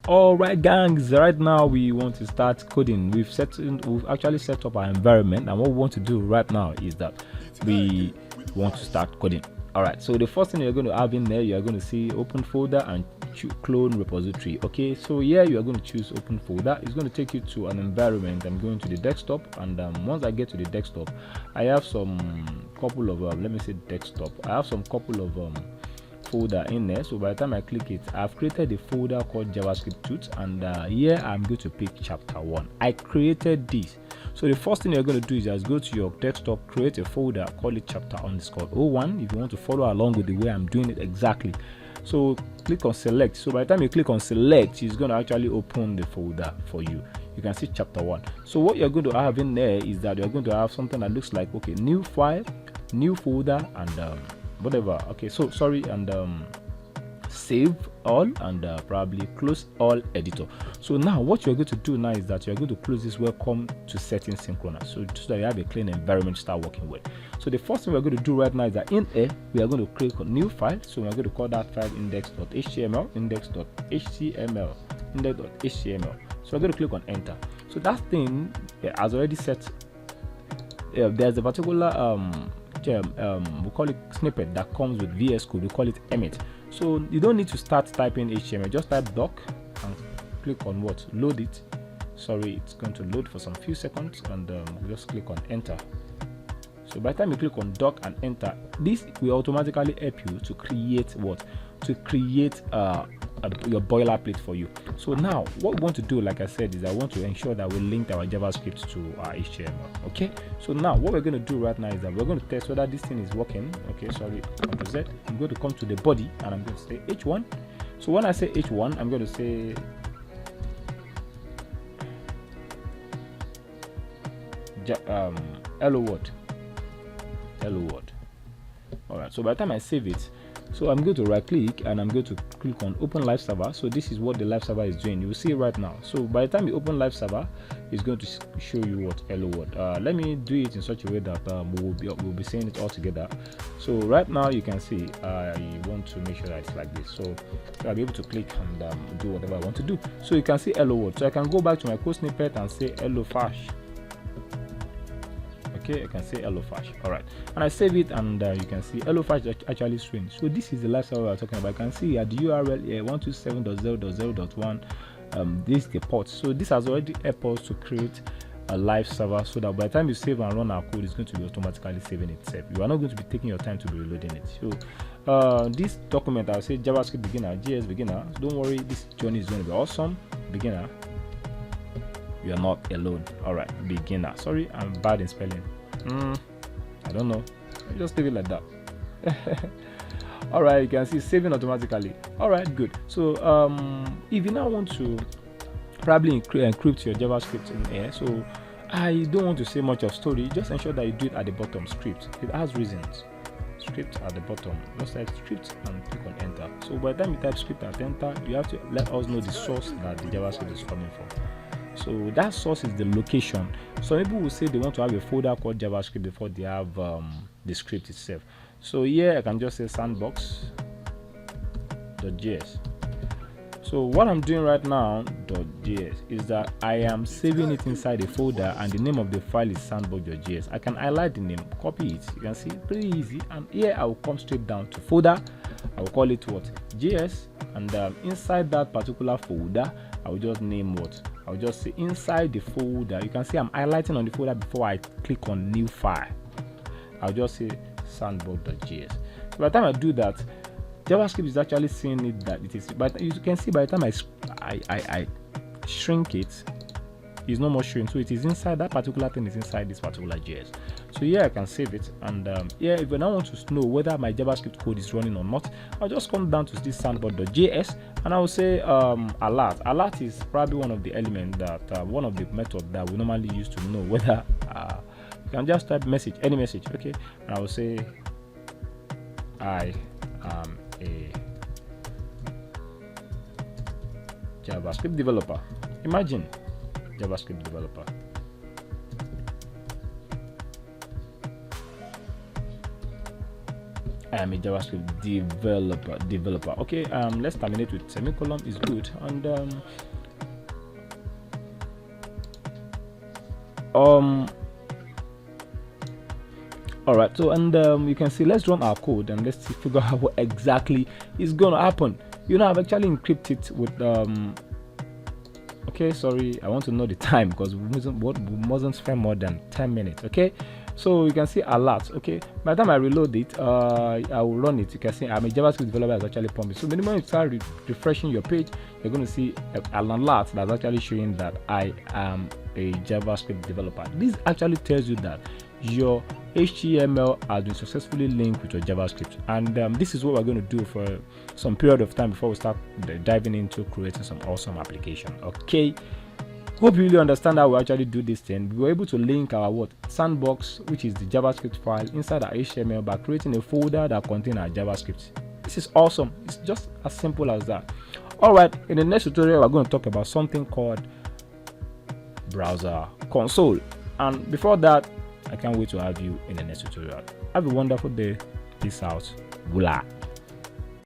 All right, gangs, right now we want to start coding. We've actually set up our environment, and what we want to do right now is that we want to start coding. All right, so the first thing you're going to have in there, you're going to see open folder and clone repository. Okay, so here you are going to choose open folder. It's going to take you to an environment. I'm going to the desktop, and once I get to the desktop, I have some couple of let me say desktop. I have some couple of folder in there. So by the time I click it, I've created a folder called JavaScript tools, and here I'm going to pick chapter 1. I created this. So the first thing you're going to do is just go to your desktop, create a folder, call it chapter_01 if you want to follow along with the way I'm doing it exactly. So click on select. So by the time you click on select, it's going to actually open the folder for you. You can see chapter 1. So what you're going to have in there is that you're going to have something that looks like, okay, new file, new folder, and whatever. Okay, so sorry, and save all, and probably close all editor. So now what you're going to do now is that you're going to close this welcome to settings synchronous, so that you have a clean environment to start working with. So the first thing we're going to do right now is that in here we are going to create a new file. So we're going to call that file index.html, index.html, index.html. So we're going to click on enter. So that thing has already set. There's a particular we call it snippet that comes with VS Code. We call it emit. So you don't need to start typing HTML. Just type doc and click on what? Load it. Sorry, it's going to load for some few seconds, and just click on enter. So by the time you click on doc and enter, this will automatically help you to create what? To create your boilerplate for you. So now what we want to do, like I said, is I want to ensure that we link our JavaScript to our HTML. Okay, so now what we're going to do right now is that we're going to test whether this thing is working. Okay, sorry, Ctrl Z. I'm going to come to the body, and I'm going to say h1. So when I say h1, I'm going to say hello world. All right, so by the time I save it, so I'm going to right click and I'm going to click on open live server. So this is what the live server is doing. You will see it right now. So by the time you open live server, it's going to show you what hello world. Let me do it in such a way that we'll be seeing it all together. So right now you can see I want to make sure that it's like this. So I'll be able to click and do whatever I want to do. So you can see hello world. So I can go back to my code snippet and say hello fash. Okay, I can say hello fash. All right, and I save it, and you can see hello fash actually swing. So this is the live server we're talking about. I can see at the URL here 127.0.0.1. This is the port. So this has already helped us to create a live server, so that by the time you save and run our code, it's going to be automatically saving itself. You are not going to be taking your time to be reloading it. So this document, I'll say JavaScript beginner, JS beginner. Don't worry, this journey is going to be awesome. Beginner, you are not alone. All right, beginner. Sorry, I'm bad in spelling. I don't know. Just leave it like that. All right, you can see saving automatically. All right, good. So if you now want to probably encrypt your JavaScript in here, so I don't want to say much of story. Just ensure that you do it at the bottom. Script, it has reasons. Script at the bottom. Just type script and click on enter. So by the time you type script and enter, you have to let us know the source that the JavaScript is coming from. So that source is the location. Some people will say they want to have a folder called JavaScript before they have the script itself. So here I can just say sandbox.js. So what I'm doing right now .js is that I am saving it inside a folder, and the name of the file is sandbox.js. I can highlight the name, copy it. You can see pretty easy. And here I will come straight down to folder. I will call it what? JS. And inside that particular folder, I will just name what? I'll just say inside the folder. You can see I'm highlighting on the folder before I click on new file. I'll just say sandbox.js. So by the time I do that, JavaScript is actually seeing it that it is. But you can see by the time I shrink it, it's no more showing. So it is inside that particular thing is inside this particular JS. So here I can save it, and here if I now want to know whether my JavaScript code is running or not, I'll just come down to this sandbox.js, and I will say alert. Alert is probably one of the elements that one of the methods that we normally use to know whether you can just type message, any message, okay, and I will say I am a JavaScript developer. Imagine JavaScript developer. I am a JavaScript developer. Okay, let's terminate with semicolon is good. And all right, so and you can see, let's run our code and let's figure out what exactly is going to happen. I've actually encrypted it with okay, sorry, I want to know the time because we mustn't spend more than 10 minutes. Okay, so you can see alert. Okay, by the time I reload it, I will run it. You can see I'm a JavaScript developer that's actually promised. So the moment you start refreshing your page, you're going to see an alert that's actually showing that I am a JavaScript developer. This actually tells you that your HTML has been successfully linked with your JavaScript, and this is what we're going to do for some period of time before we start diving into creating some awesome application. Okay, hope you really understand how we actually do this thing. We were able to link our sandbox, which is the JavaScript file, inside our HTML by creating a folder that contains our JavaScript. This is awesome. It's just as simple as that. All right, in the next tutorial we're going to talk about something called browser console, and before that, I can't wait to have you in the next tutorial. Have a wonderful day. Peace out. Voila.